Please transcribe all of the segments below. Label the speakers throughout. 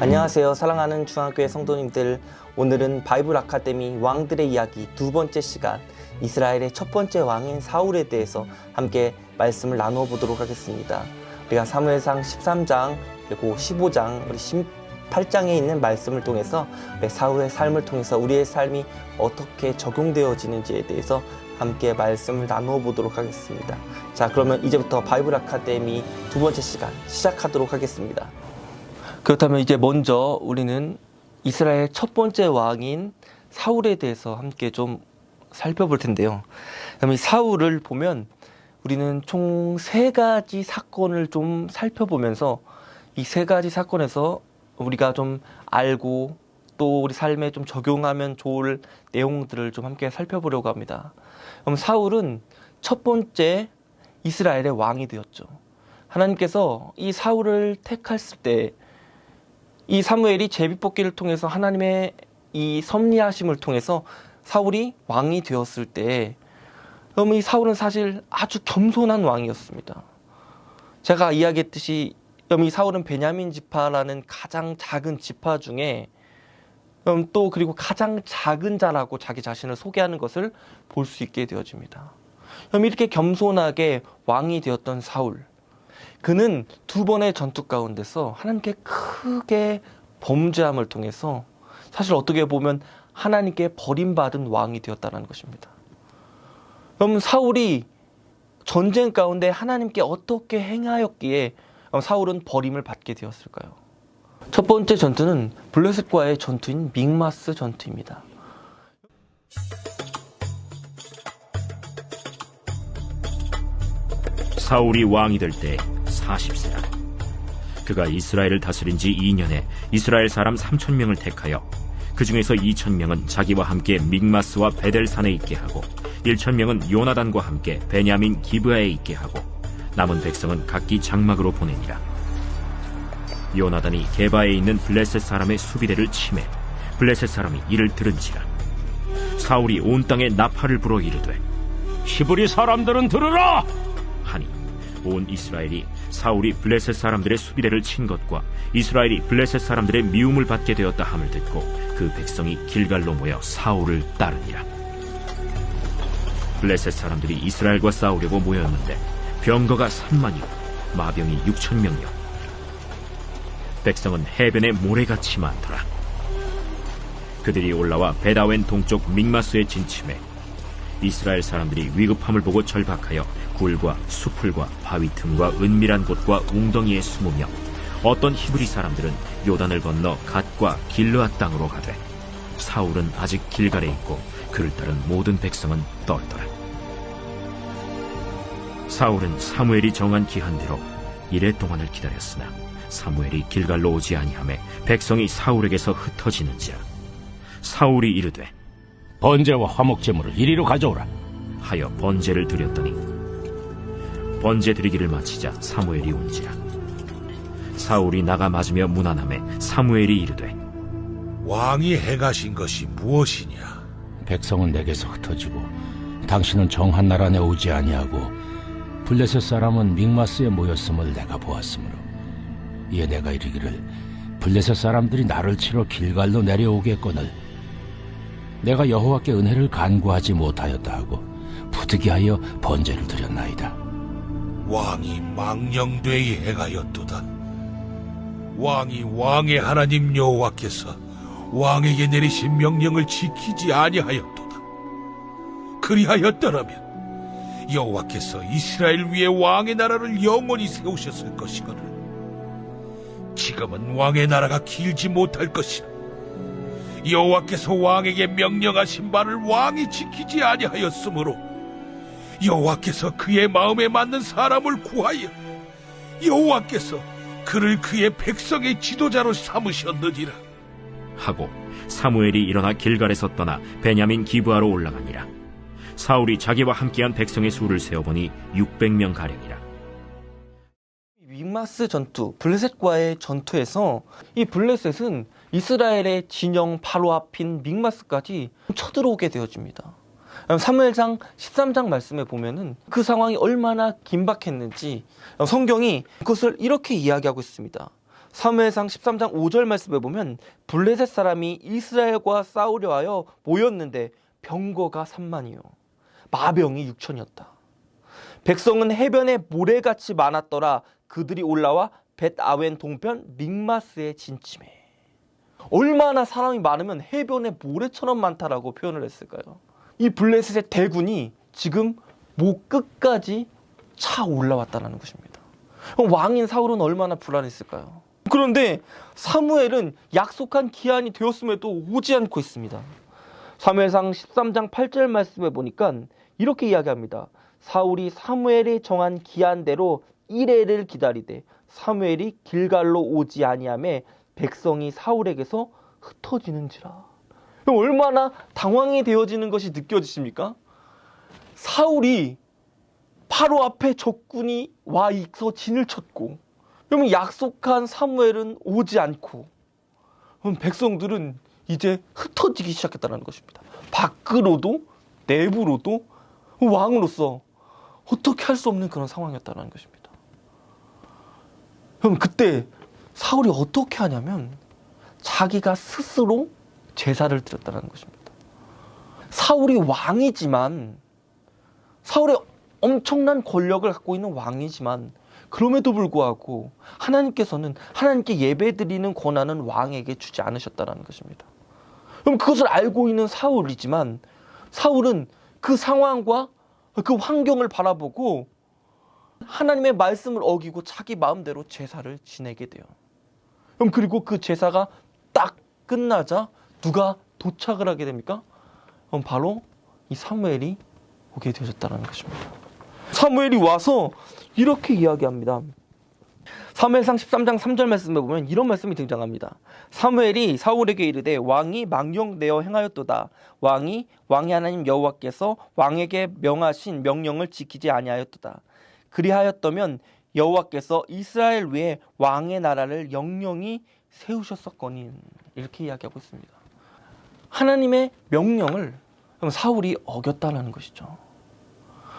Speaker 1: 안녕하세요. 사랑하는 중앙교회 성도님들, 오늘은 바이블 아카데미 왕들의 이야기 두 번째 시간, 이스라엘의 첫 번째 왕인 사울에 대해서 함께 말씀을 나누어 보도록 하겠습니다. 우리가 사무엘상 13장 그리고 15장, 우리 18장에 있는 말씀을 통해서 사울의 삶을 통해서 우리의 삶이 어떻게 적용되어지는지에 대해서 함께 말씀을 나누어 보도록 하겠습니다. 자, 그러면 이제부터 바이블 아카데미 두 번째 시간 시작하도록 하겠습니다. 그렇다면 이제 먼저 우리는 이스라엘 첫 번째 왕인 사울에 대해서 함께 좀 살펴볼 텐데요. 그럼 이 사울을 보면 우리는 총 3가지 사건을 좀 살펴보면서 이 3가지 사건에서 우리가 좀 알고 또 우리 삶에 좀 적용하면 좋을 내용들을 좀 함께 살펴보려고 합니다. 그럼 사울은 첫 번째 이스라엘의 왕이 되었죠. 하나님께서 이 사울을 택했을 때 이 사무엘이 제비뽑기를 통해서 하나님의 이 섭리하심을 통해서 사울이 왕이 되었을 때, 그럼 이 사울은 사실 아주 겸손한 왕이었습니다. 제가 이야기했듯이 이 사울은 베냐민 지파라는 가장 작은 지파 중에 또 그리고 가장 작은 자라고 자기 자신을 소개하는 것을 볼 수 있게 되어집니다. 이렇게 겸손하게 왕이 되었던 사울, 그는 2번의 전투 가운데서 하나님께 크게 범죄함을 통해서 사실 어떻게 보면 하나님께 버림받은 왕이 되었다는 것입니다. 그럼 사울이 전쟁 가운데 하나님께 어떻게 행하였기에 사울은 버림을 받게 되었을까요? 첫 번째 전투는 블레셋과의 전투인 믹마스 전투입니다.
Speaker 2: 사울이 왕이 될 때 40세라. 그가 이스라엘을 다스린 지 2년에 이스라엘 사람 3,000명을 택하여 그 중에서 2,000명은 자기와 함께 믹마스와 베델산에 있게 하고 1,000명은 요나단과 함께 베냐민 기브아에 있게 하고 남은 백성은 각기 장막으로 보내니라. 요나단이 게바에 있는 블레셋 사람의 수비대를 치매 블레셋 사람이 이를 들은지라. 사울이 온 땅에 나팔을 불어 이르되 히브리 사람들은 들으라 하니 온 이스라엘이 사울이 블레셋 사람들의 수비대를 친 것과 이스라엘이 블레셋 사람들의 미움을 받게 되었다 함을 듣고 그 백성이 길갈로 모여 사울을 따르니라. 블레셋 사람들이 이스라엘과 싸우려고 모였는데 병거가 3만이요 마병이 6,000명이요 백성은 해변에 모래같이 많더라. 그들이 올라와 베다웬 동쪽 믹마스에 진침해 이스라엘 사람들이 위급함을 보고 절박하여 굴과 수풀과 바위 틈과 은밀한 곳과 웅덩이에 숨으며 어떤 히브리 사람들은 요단을 건너 갓과 길르앗 땅으로 가되 사울은 아직 길갈에 있고 그를 따른 모든 백성은 떨더라. 사울은 사무엘이 정한 기한대로 이레 동안을 기다렸으나 사무엘이 길갈로 오지 아니하매 백성이 사울에게서 흩어지는지라. 사울이 이르되
Speaker 3: 번제와 화목제물을 이리로 가져오라
Speaker 2: 하여 번제를 드렸더니 번제 드리기를 마치자 사무엘이 온지라. 사울이 나가 맞으며 문안하매 사무엘이 이르되
Speaker 4: 왕이 행하신 것이 무엇이냐?
Speaker 3: 백성은 내게서 흩어지고 당신은 정한 나라 안에 오지 아니하고 블레셋 사람은 믹마스에 모였음을 내가 보았으므로 이에 내가 이르기를 블레셋 사람들이 나를 치러 길갈로 내려오겠거늘 내가 여호와께 은혜를 간구하지 못하였다 하고 부득이하여 번제를 드렸나이다.
Speaker 4: 왕이 망령되이 행하였도다. 왕이 왕의 하나님 여호와께서 왕에게 내리신 명령을 지키지 아니하였도다. 그리하였더라면 여호와께서 이스라엘 위에 왕의 나라를 영원히 세우셨을 것이거늘 지금은 왕의 나라가 길지 못할 것이라. 여호와께서 왕에게 명령하신 바를 왕이 지키지 아니하였으므로 여호와께서 그의 마음에 맞는 사람을 구하여 여호와께서 그를 그의 백성의 지도자로 삼으셨느니라
Speaker 2: 하고 사무엘이 일어나 길갈에서 떠나 베냐민 기브아로 올라가니라. 사울이 자기와 함께한 백성의 수를 세어보니 600명 가량이라.
Speaker 1: 믹마스 전투, 블레셋과의 전투에서 이 블레셋은 이스라엘의 진영 바로 앞인 믹마스까지 쳐들어오게 되어집니다. 사무엘상 13장 말씀에 보면은 그 상황이 얼마나 긴박했는지 성경이 그것을 이렇게 이야기하고 있습니다. 사무엘상 13장 5절 말씀에 보면 블레셋 사람이 이스라엘과 싸우려 하여 모였는데 병거가 3만이요 마병이 6천이었다. 백성은 해변에 모래같이 많았더라. 그들이 올라와 벳아웬 동편 믹마스에 진침해. 얼마나 사람이 많으면 해변에 모래처럼 많다라고 표현을 했을까요? 이 블레셋의 대군이 지금 목 끝까지 차 올라왔다는 것입니다. 그럼 왕인 사울은 얼마나 불안했을까요? 그런데 사무엘은 약속한 기한이 되었음에도 오지 않고 있습니다. 사무엘상 13장 8절 말씀에 보니까 이렇게 이야기합니다. 사울이 사무엘이 정한 기한대로 1회를 기다리되 사무엘이 길갈로 오지 아니하매 백성이 사울에게서 흩어지는지라. 얼마나 당황이 되어지는 것이 느껴지십니까? 사울이 바로 앞에 적군이 와 있어 진을 쳤고, 그러면 약속한 사무엘은 오지 않고, 그럼 백성들은 이제 흩어지기 시작했다는 것입니다. 밖으로도 내부로도 왕으로서 어떻게 할 수 없는 그런 상황이었다는 것입니다. 그럼 그때 사울이 어떻게 하냐면 자기가 스스로 제사를 드렸다는 것입니다. 사울이 왕이지만, 사울의 엄청난 권력을 갖고 있는 왕이지만, 그럼에도 불구하고 하나님께서는 하나님께 예배드리는 권한은 왕에게 주지 않으셨다는 것입니다. 그럼 그것을 알고 있는 사울이지만, 사울은 그 상황과 그 환경을 바라보고 하나님의 말씀을 어기고 자기 마음대로 제사를 지내게 돼요. 그럼 그리고 그 제사가 딱 끝나자 누가 도착을 하게 됩니까? 그럼 바로 이 사무엘이 오게 되어졌다는 것입니다. 사무엘이 와서 이렇게 이야기합니다. 사무엘상 13장 3절 말씀에 보면 이런 말씀이 등장합니다. 사무엘이 사울에게 이르되 왕이 망령되어 행하였도다. 왕이 왕의 하나님 여호와께서 왕에게 명하신 명령을 지키지 아니하였도다. 그리하였다면 여호와께서 이스라엘 위에 왕의 나라를 영영히 세우셨었거니. 이렇게 이야기하고 있습니다. 하나님의 명령을 사울이 어겼다는 것이죠.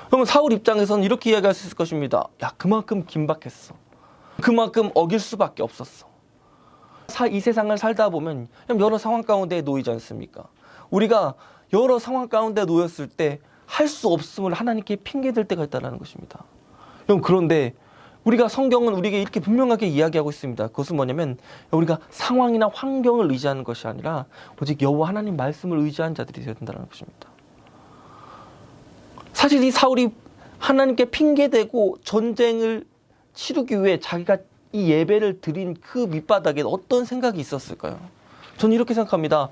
Speaker 1: 그럼 사울 입장에서는 이렇게 이야기할 수 있을 것입니다. 야, 그만큼 긴박했어. 그만큼 어길 수밖에 없었어. 이 세상을 살다 보면 여러 상황 가운데 놓이지 않습니까? 우리가 여러 상황 가운데 놓였을 때 할 수 없음을 하나님께 핑계댈 때가 있다는 것입니다. 그런데 우리가 성경은 우리에게 이렇게 분명하게 이야기하고 있습니다. 그것은 뭐냐면 우리가 상황이나 환경을 의지하는 것이 아니라 오직 여호와 하나님 말씀을 의지한 자들이 되어야 된다는 것입니다. 사실 이 사울이 하나님께 핑계대고 전쟁을 치르기 위해 자기가 이 예배를 드린 그 밑바닥에 어떤 생각이 있었을까요? 저는 이렇게 생각합니다.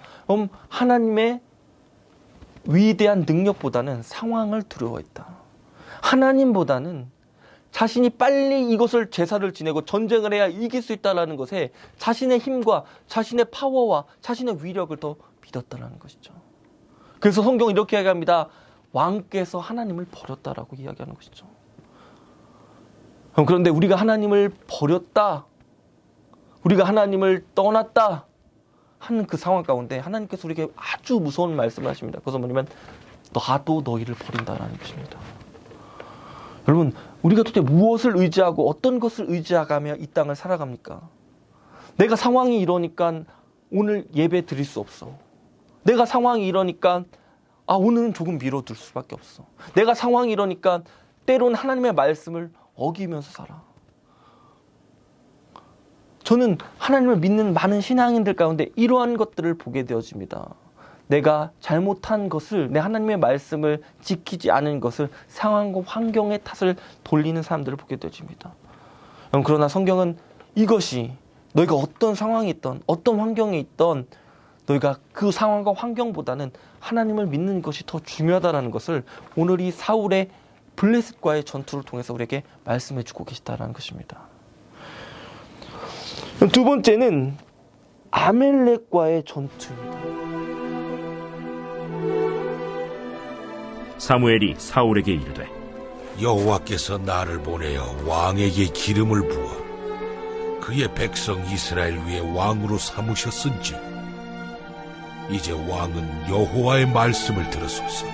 Speaker 1: 하나님의 위대한 능력보다는 상황을 두려워했다. 하나님보다는 자신이 빨리 이것을 제사를 지내고 전쟁을 해야 이길 수 있다는 것에 자신의 힘과 자신의 파워와 자신의 위력을 더 믿었다는 것이죠. 그래서 성경은 이렇게 이야기합니다. 왕께서 하나님을 버렸다라고 이야기하는 것이죠. 그런데 우리가 하나님을 버렸다, 우리가 하나님을 떠났다 하는 그 상황 가운데 하나님께서 우리에게 아주 무서운 말씀을 하십니다. 그것은 뭐냐면 나도 너희를 버린다라는 것입니다. 여러분, 우리가 도대체 무엇을 의지하고 어떤 것을 의지하며 이 땅을 살아갑니까? 내가 상황이 이러니까 오늘 예배 드릴 수 없어. 내가 상황이 이러니까 오늘은 조금 미뤄둘 수밖에 없어. 내가 상황이 이러니까 때론 하나님의 말씀을 어기면서 살아. 저는 하나님을 믿는 많은 신앙인들 가운데 이러한 것들을 보게 되어집니다. 내가 잘못한 것을, 내 하나님의 말씀을 지키지 않은 것을 상황과 환경의 탓을 돌리는 사람들을 보게 되어집니다. 그러나 성경은 이것이 너희가 어떤 상황에 있던 어떤 환경에 있던 너희가 그 상황과 환경보다는 하나님을 믿는 것이 더 중요하다는 것을 오늘 이 사울의 블레셋과의 전투를 통해서 우리에게 말씀해 주고 계시다는 것입니다. 두 번째는 아멜렉과의 전투입니다.
Speaker 2: 사무엘이 사울에게 이르되
Speaker 4: 여호와께서 나를 보내어 왕에게 기름을 부어 그의 백성 이스라엘 위에 왕으로 삼으셨은지 이제 왕은 여호와의 말씀을 들으소서.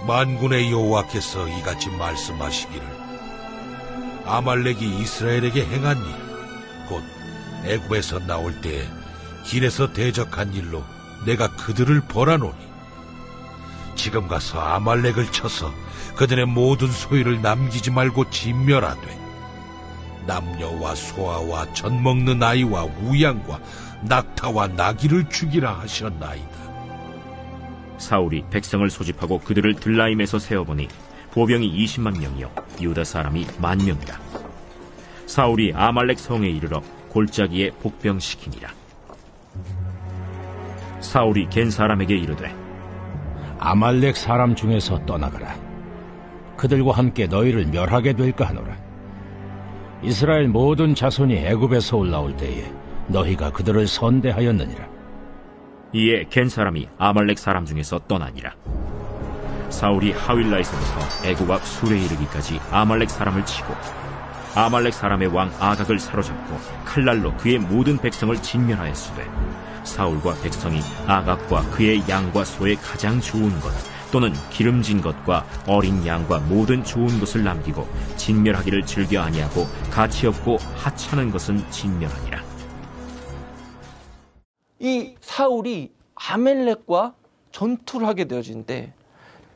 Speaker 4: 만군의 여호와께서 이같이 말씀하시기를 아말렉이 이스라엘에게 행한 일 곧 애굽에서 나올 때에 길에서 대적한 일로 내가 그들을 벌하노니 지금 가서 아말렉을 쳐서 그들의 모든 소유를 남기지 말고 진멸하되 남녀와 소아와 젖먹는 아이와 우양과 낙타와 나귀를 죽이라 하셨나이다.
Speaker 2: 사울이 백성을 소집하고 그들을 들라임에서 세어보니 보병이 20만 명이요 유다 사람이 10,000명이라. 사울이 아말렉 성에 이르러 골짜기에 복병시키니라. 사울이 겐 사람에게 이르되
Speaker 3: 아말렉 사람 중에서 떠나가라. 그들과 함께 너희를 멸하게 될까 하노라. 이스라엘 모든 자손이 애굽에서 올라올 때에 너희가 그들을 선대하였느니라.
Speaker 2: 이에 겐 사람이 아말렉 사람 중에서 떠나니라. 사울이 하윌라에서부터 애굽 앞 술에 이르기까지 아말렉 사람을 치고 아말렉 사람의 왕 아각을 사로잡고 칼날로 그의 모든 백성을 진멸하였으되 사울과 백성이 아각과 그의 양과 소의 가장 좋은 것 또는 기름진 것과 어린 양과 모든 좋은 것을 남기고 진멸하기를 즐겨 아니하고 가치 없고 하찮은 것은 진멸하니라.
Speaker 1: 이 사울이 아멜렉과 전투를 하게 되어지는데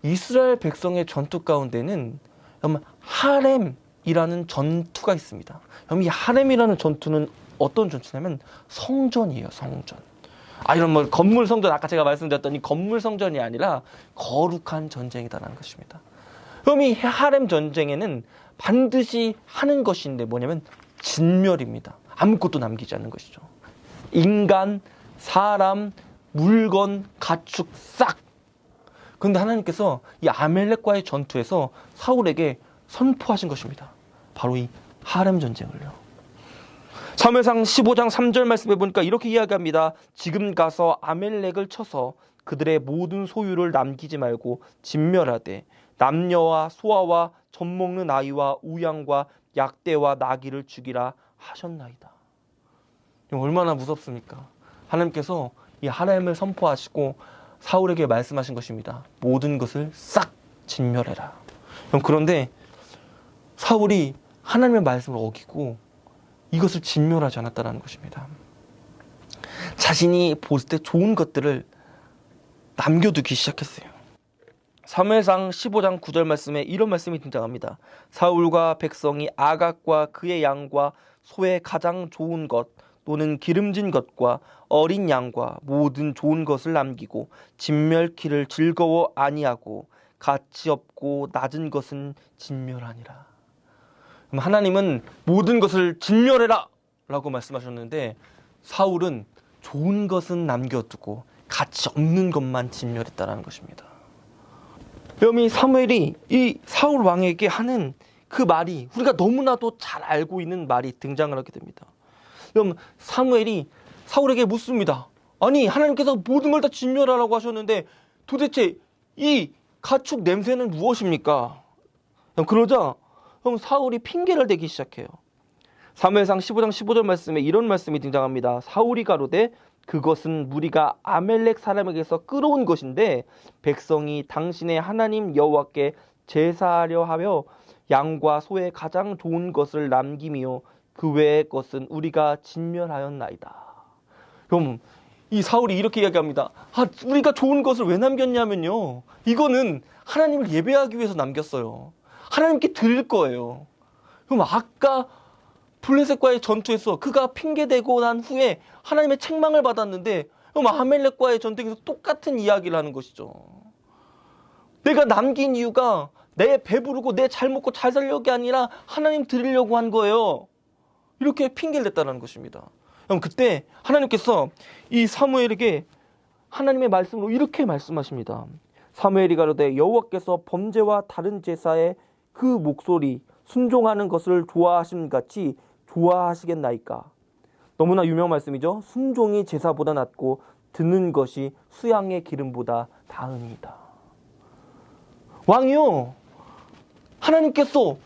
Speaker 1: 이스라엘 백성의 전투 가운데는 하렘이라는 전투가 있습니다. 이 하렘이라는 전투는 어떤 전투냐면 성전이에요. 성전. 이런 건물 성전, 아까 제가 말씀드렸던 이 건물 성전이 아니라 거룩한 전쟁이다라는 것입니다. 그럼 이 하렘 전쟁에는 반드시 하는 것인데 뭐냐면 진멸입니다. 아무것도 남기지 않는 것이죠. 인간, 사람, 물건, 가축 싹. 그런데 하나님께서 이 아멜렉과의 전투에서 사울에게 선포하신 것입니다. 바로 이 하렘 전쟁을요. 사무엘상 15장 3절 말씀에 보니까 이렇게 이야기합니다. 지금 가서 아멜렉을 쳐서 그들의 모든 소유를 남기지 말고 진멸하되 남녀와 소아와 젖먹는 아이와 우양과 약대와 나귀를 죽이라 하셨나이다. 얼마나 무섭습니까? 하나님께서 이 하렘을 선포하시고 사울에게 말씀하신 것입니다. 모든 것을 싹 진멸해라. 그런데 사울이 하나님의 말씀을 어기고 이것을 진멸하지 않았다는 것입니다. 자신이 볼 때 좋은 것들을 남겨두기 시작했어요. 사무엘상 15장 9절 말씀에 이런 말씀이 등장합니다. 사울과 백성이 아각과 그의 양과 소의 가장 좋은 것 또는 기름진 것과 어린 양과 모든 좋은 것을 남기고 진멸키를 즐거워 아니하고 가치 없고 낮은 것은 진멸하니라. 그럼 하나님은 모든 것을 진멸해라 라고 말씀하셨는데 사울은 좋은 것은 남겨두고 가치 없는 것만 진멸했다라는 것입니다. 여기 사무엘이 이 사울 왕에게 하는 그 말이 우리가 너무나도 잘 알고 있는 말이 등장을 하게 됩니다. 그럼 사무엘이 사울에게 묻습니다. 아니 하나님께서 모든 걸 다 진멸하라고 하셨는데 도대체 이 가축 냄새는 무엇입니까? 그러자 그럼 사울이 핑계를 대기 시작해요. 사무엘상 15장 15절 말씀에 이런 말씀이 등장합니다. 사울이 가로되 그것은 무리가 아멜렉 사람에게서 끌어온 것인데 백성이 당신의 하나님 여호와께 제사하려 하며 양과 소의 가장 좋은 것을 남기며 그 외의 것은 우리가 진멸하였나이다. 그럼 이 사울이 이렇게 이야기합니다. 우리가 좋은 것을 왜 남겼냐면요. 이거는 하나님을 예배하기 위해서 남겼어요. 하나님께 드릴 거예요. 그럼 아까 블레셋과의 전투에서 그가 핑계대고 난 후에 하나님의 책망을 받았는데 그럼 아멜렉과의 전쟁에서 똑같은 이야기를 하는 것이죠. 내가 남긴 이유가 내 배부르고 내 잘 먹고 잘 살려고 아니라 하나님 드리려고 한 거예요. 이렇게 핑계를 냈다는 것입니다. 그럼 그때 하나님께서 이 사무엘에게 하나님의 말씀으로 이렇게 말씀하십니다. 사무엘이 가로되 여호와께서 범죄와 다른 제사에 그 목소리 순종하는 것을 좋아하심같이 좋아하시겠나이까. 너무나 유명한 말씀이죠. 순종이 제사보다 낫고 듣는 것이 수양의 기름보다 다음이다. 왕이요, 하나님께서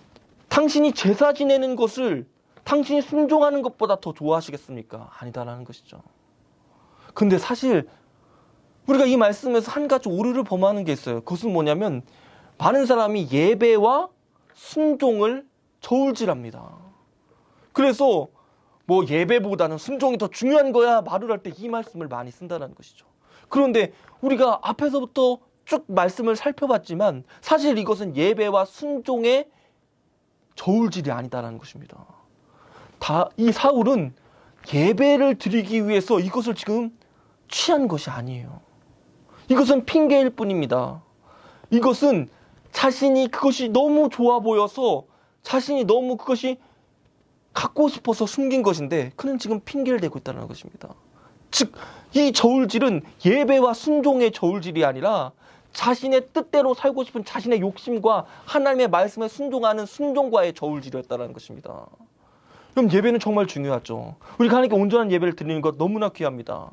Speaker 1: 당신이 제사 지내는 것을 당신이 순종하는 것보다 더 좋아하시겠습니까? 아니다라는 것이죠. 근데 사실 우리가 이 말씀에서 한 가지 오류를 범하는 게 있어요. 그것은 뭐냐면 많은 사람이 예배와 순종을 저울질합니다. 그래서 뭐 예배보다는 순종이 더 중요한 거야 말을 할 때 이 말씀을 많이 쓴다는 것이죠. 그런데 우리가 앞에서부터 쭉 말씀을 살펴봤지만 사실 이것은 예배와 순종의 저울질이 아니다라는 것입니다. 이 사울은 예배를 드리기 위해서 이것을 지금 취한 것이 아니에요. 이것은 핑계일 뿐입니다. 이것은 자신이 그것이 너무 좋아 보여서 자신이 너무 그것이 갖고 싶어서 숨긴 것인데 그는 지금 핑계를 대고 있다는 것입니다. 즉, 이 저울질은 예배와 순종의 저울질이 아니라 자신의 뜻대로 살고 싶은 자신의 욕심과 하나님의 말씀에 순종하는 순종과의 저울질이었다는 것입니다. 그럼 예배는 정말 중요하죠. 우리가 하나님께 온전한 예배를 드리는 것 너무나 귀합니다.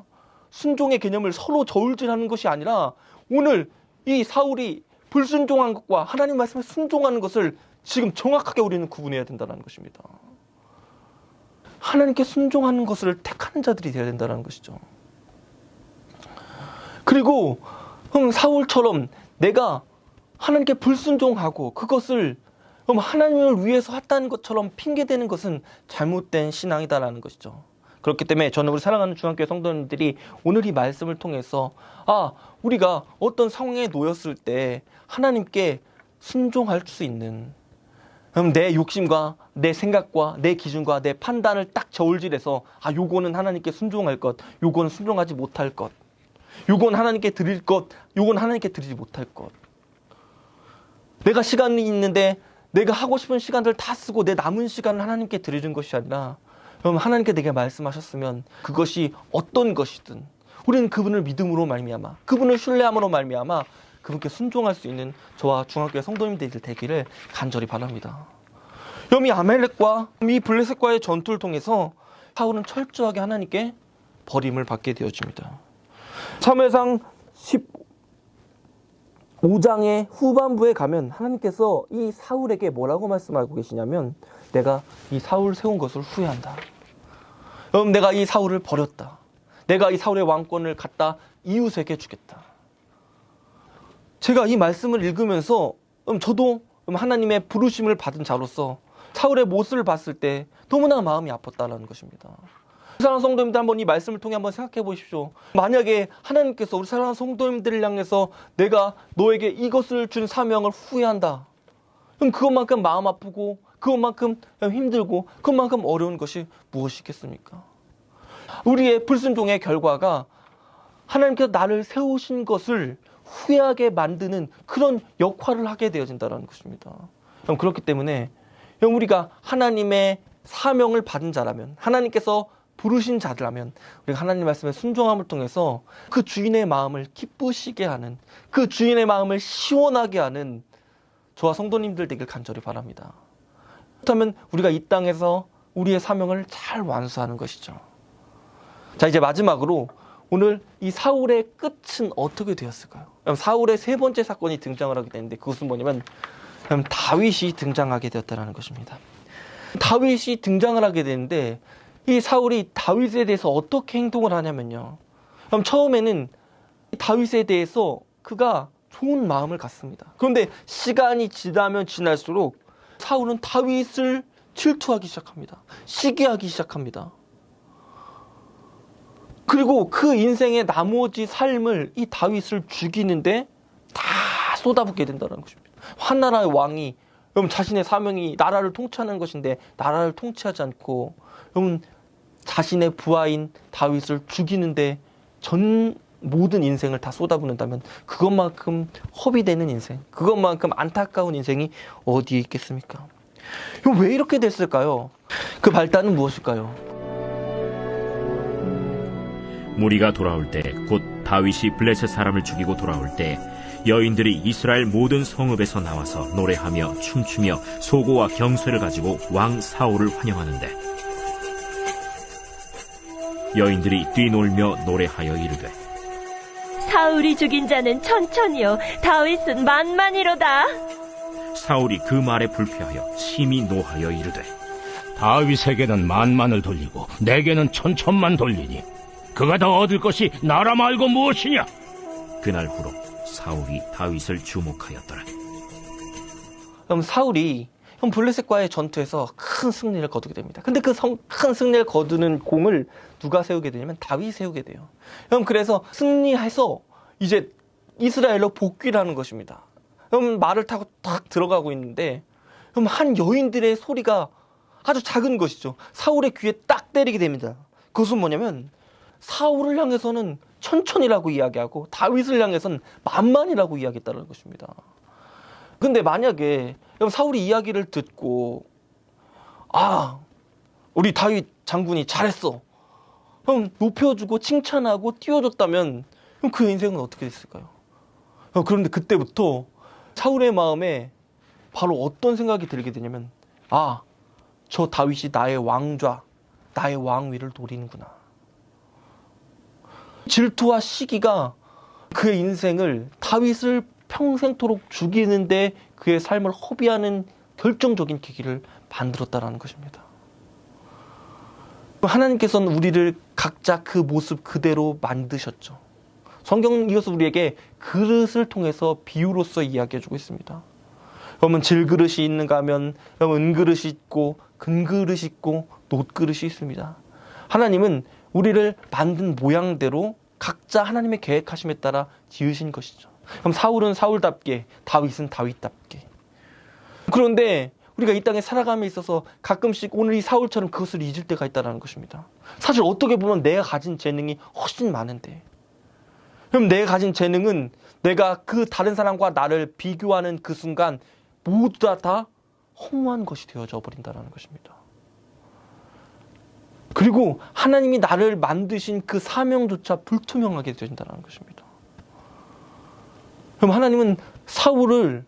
Speaker 1: 순종의 개념을 서로 저울질하는 것이 아니라 오늘 이 사울이 불순종한 것과 하나님 말씀에 순종하는 것을 지금 정확하게 우리는 구분해야 된다는 것입니다. 하나님께 순종하는 것을 택하는 자들이 되어야 된다는 것이죠. 그리고 사울처럼 내가 하나님께 불순종하고 그것을 하나님을 위해서 했다는 것처럼 핑계대는 것은 잘못된 신앙이다라는 것이죠. 그렇기 때문에 저는 우리 사랑하는 중앙교회 성도님들이 오늘 이 말씀을 통해서 우리가 어떤 상황에 놓였을 때 하나님께 순종할 수 있는 내 욕심과 내 생각과 내 기준과 내 판단을 딱 저울질해서 요거는 하나님께 순종할 것, 요거는 순종하지 못할 것, 요건 하나님께 드릴 것, 요건 하나님께 드리지 못할 것. 내가 시간이 있는데 내가 하고 싶은 시간들 다 쓰고 내 남은 시간을 하나님께 드리는 것이 아니라 그럼 하나님께 내게 말씀하셨으면 그것이 어떤 것이든 우리는 그분을 믿음으로 말미암아 그분을 신뢰함으로 말미암아 그분께 순종할 수 있는 저와 중학교의 성도님들 되기를 간절히 바랍니다. 이 아멜렉과 이 블레셋과의 전투를 통해서 사울은 철저하게 하나님께 버림을 받게 되어집니다. 사무엘상 15장의 후반부에 가면 하나님께서 이 사울에게 뭐라고 말씀하고 계시냐면 내가 이 사울 세운 것을 후회한다. 내가 이 사울을 버렸다. 내가 이 사울의 왕권을 갖다 이웃에게 주겠다. 제가 이 말씀을 읽으면서 저도 하나님의 부르심을 받은 자로서 사울의 모습을 봤을 때 너무나 마음이 아팠다는 것입니다. 사랑하는 성도님들 한번 이 말씀을 통해 한번 생각해 보십시오. 만약에 하나님께서 우리 사랑하는 성도님들을 향해서 내가 너에게 이것을 준 사명을 후회한다. 그럼 그것만큼 마음 아프고 그것만큼 힘들고 그것만큼 어려운 것이 무엇이겠습니까? 우리의 불순종의 결과가 하나님께서 나를 세우신 것을 후회하게 만드는 그런 역할을 하게 되어진다는 것입니다. 그렇기 때문에 우리가 하나님의 사명을 받은 자라면 하나님께서 부르신 자들라면 우리가 하나님 말씀의 순종함을 통해서 그 주인의 마음을 기쁘시게 하는 그 주인의 마음을 시원하게 하는 저와 성도님들 되길 간절히 바랍니다. 그렇다면 우리가 이 땅에서 우리의 사명을 잘 완수하는 것이죠. 자, 이제 마지막으로 오늘 이 사울의 끝은 어떻게 되었을까요? 사울의 세 번째 사건이 등장을 하게 되는데 그것은 뭐냐면 다윗이 등장하게 되었다는 것입니다. 다윗이 등장을 하게 되는데 이 사울이 다윗에 대해서 어떻게 행동을 하냐면요. 처음에는 다윗에 대해서 그가 좋은 마음을 갖습니다. 그런데 시간이 지나면 지날수록 사울은 다윗을 질투하기 시작합니다. 시기하기 시작합니다. 그리고 그 인생의 나머지 삶을 이 다윗을 죽이는데 다 쏟아붓게 된다는 것입니다. 한 나라의 왕이 자신의 사명이 나라를 통치하는 것인데 나라를 통치하지 않고 자신의 부하인 다윗을 죽이는데 전 모든 인생을 다 쏟아붓는다면 그것만큼 허비되는 인생, 그것만큼 안타까운 인생이 어디에 있겠습니까? 왜 이렇게 됐을까요? 그 발단은 무엇일까요?
Speaker 2: 무리가 돌아올 때 곧 다윗이 블레셋 사람을 죽이고 돌아올 때 여인들이 이스라엘 모든 성읍에서 나와서 노래하며 춤추며 소고와 경쇠를 가지고 왕 사울을 환영하는데 여인들이 뛰놀며 노래하여 이르되
Speaker 5: 사울이 죽인 자는 천천히요 다윗은 만만이로다.
Speaker 2: 사울이 그 말에 불쾌하여 심히 노하여 이르되
Speaker 3: 다윗에게는 만만을 돌리고 내게는 천천만 돌리니 그가 더 얻을 것이 나라 말고 무엇이냐?
Speaker 2: 그날후로 사울이 다윗을 주목하였더라.
Speaker 1: 그럼 사울이 그럼 블레셋과의 전투에서 큰 승리를 거두게 됩니다. 근데 그 큰 승리를 거두는 공을 누가 세우게 되냐면 다윗이 세우게 돼요. 그럼 그래서 승리해서 이제 이스라엘로 복귀를 하는 것입니다. 그럼 말을 타고 딱 들어가고 있는데 그럼 한 여인들의 소리가 아주 작은 것이죠. 사울의 귀에 딱 때리게 됩니다. 그것은 뭐냐면 사울을 향해서는 천천히라고 이야기하고 다윗을 향해서는 만만이라고 이야기했다는 것입니다. 근데 만약에 사울이 이야기를 듣고 우리 다윗 장군이 잘했어, 그럼 높여주고 칭찬하고 띄워줬다면 그럼 그 인생은 어떻게 됐을까요? 그런데 그때부터 사울의 마음에 바로 어떤 생각이 들게 되냐면 저 다윗이 나의 왕좌, 나의 왕위를 노리는구나. 질투와 시기가 그의 인생을, 다윗을 평생토록 죽이는데 그의 삶을 허비하는 결정적인 계기를 만들었다는 것입니다. 하나님께서는 우리를 각자 그 모습 그대로 만드셨죠. 성경은 이것을 우리에게 그릇을 통해서 비유로서 이야기해주고 있습니다. 그러면 질그릇이 있는가 하면 은그릇이 있고 금그릇이 있고 놋그릇이 있습니다. 하나님은 우리를 만든 모양대로 각자 하나님의 계획하심에 따라 지으신 것이죠. 그럼 사울은 사울답게, 다윗은 다윗답게. 그런데 우리가 이 땅에 살아감에 있어서 가끔씩 오늘 이 사울처럼 그것을 잊을 때가 있다는 것입니다. 사실 어떻게 보면 내가 가진 재능이 훨씬 많은데, 그럼 내가 가진 재능은 내가 그 다른 사람과 나를 비교하는 그 순간 모두 다 허무한 것이 되어져 버린다는 것입니다. 그리고 하나님이 나를 만드신 그 사명조차 불투명하게 되어진다는 것입니다. 그럼 하나님은 사울을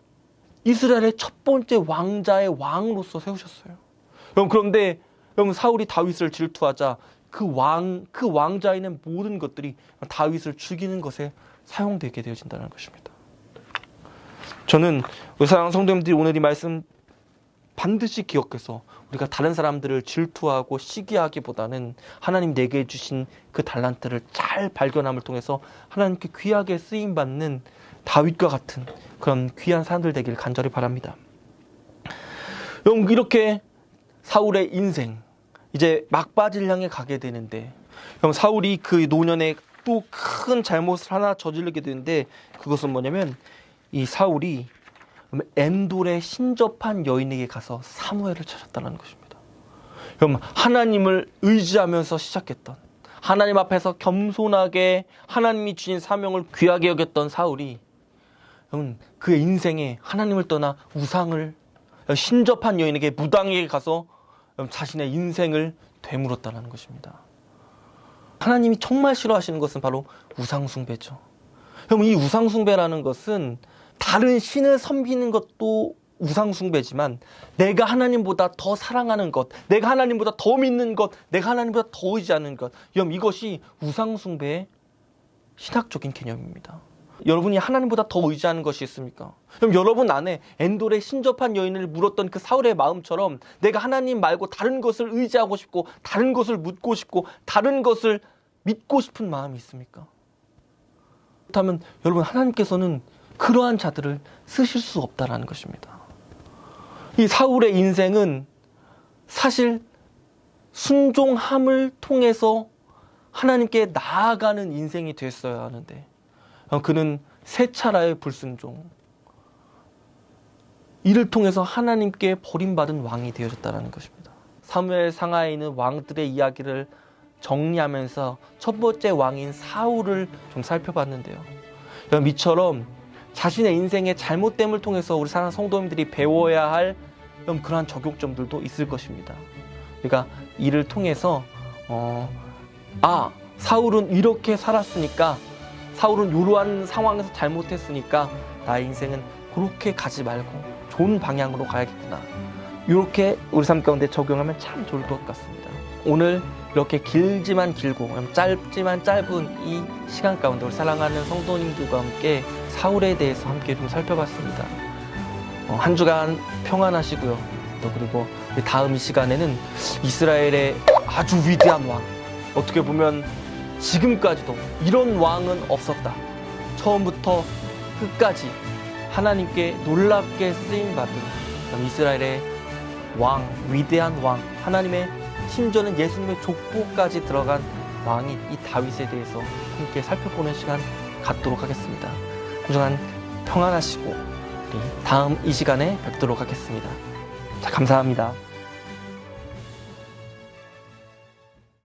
Speaker 1: 이스라엘의 첫 번째 왕자의 왕으로서 세우셨어요. 그런데 사울이 다윗을 질투하자 그 왕자에 있는 모든 것들이 다윗을 죽이는 것에 사용되게 되어진다는 것입니다. 저는 우리 사랑하는 성도님들이 오늘 이 말씀 반드시 기억해서 우리가 다른 사람들을 질투하고 시기하기보다는 하나님 내게 주신 그 달란트를 잘 발견함을 통해서 하나님께 귀하게 쓰임받는 다윗과 같은 그런 귀한 사람들 되기를 간절히 바랍니다. 이렇게 사울의 인생 이제 막바지를 향해 가게 되는데, 사울이 그 노년에 또 큰 잘못을 하나 저지르게 되는데, 그것은 뭐냐면 이 사울이 엔돌에 신접한 여인에게 가서 사무엘을 찾았다는 것입니다. 그럼 하나님을 의지하면서 시작했던, 하나님 앞에서 겸손하게 하나님이 주신 사명을 귀하게 여겼던 사울이 그의 인생에 하나님을 떠나 우상을 신접한 여인에게, 무당에게 가서 자신의 인생을 되물었다는 것입니다. 하나님이 정말 싫어하시는 것은 바로 우상숭배죠. 그럼 이 우상숭배라는 것은 다른 신을 섬기는 것도 우상숭배지만, 내가 하나님보다 더 사랑하는 것, 내가 하나님보다 더 믿는 것, 내가 하나님보다 더 의지하는 것, 이것이 우상숭배의 신학적인 개념입니다. 여러분이 하나님보다 더 의지하는 것이 있습니까? 그럼 여러분 안에 엔돌에 신접한 여인을 물었던 그 사울의 마음처럼 내가 하나님 말고 다른 것을 의지하고 싶고, 다른 것을 묻고 싶고, 다른 것을 믿고 싶은 마음이 있습니까? 그렇다면 여러분, 하나님께서는 그러한 자들을 쓰실 수 없다라는 것입니다. 이 사울의 인생은 사실 순종함을 통해서 하나님께 나아가는 인생이 됐어야 하는데, 그는 세 차례의 불순종, 이를 통해서 하나님께 버림받은 왕이 되어졌다는 것입니다. 사무엘 상하에 있는 왕들의 이야기를 정리하면서 첫 번째 왕인 사울을 좀 살펴봤는데요. 이처럼 자신의 인생의 잘못됨을 통해서 우리 사랑하는 성도님들이 배워야 할 그러한 적용점들도 있을 것입니다. 그러니까 이를 통해서 사울은 이렇게 살았으니까, 사울은 이러한 상황에서 잘못했으니까 나의 인생은 그렇게 가지 말고 좋은 방향으로 가야겠구나, 이렇게 우리 삶 가운데 적용하면 참 좋을 것 같습니다. 오늘 이렇게 길지만 길고 짧지만 짧은 이 시간 가운데 우리 사랑하는 성도님들과 함께 사울에 대해서 함께 좀 살펴봤습니다. 한 주간 평안하시고요. 또 그리고 다음 시간에는 이스라엘의 아주 위대한 왕, 어떻게 보면 지금까지도 이런 왕은 없었다, 처음부터 끝까지 하나님께 놀랍게 쓰임받은 이스라엘의 왕, 위대한 왕, 하나님의 심지어는 예수님의 족보까지 들어간 왕이 이 다윗에 대해서 함께 살펴보는 시간 갖도록 하겠습니다. 한 주간 평안하시고 우리 다음 이 시간에 뵙도록 하겠습니다. 자, 감사합니다.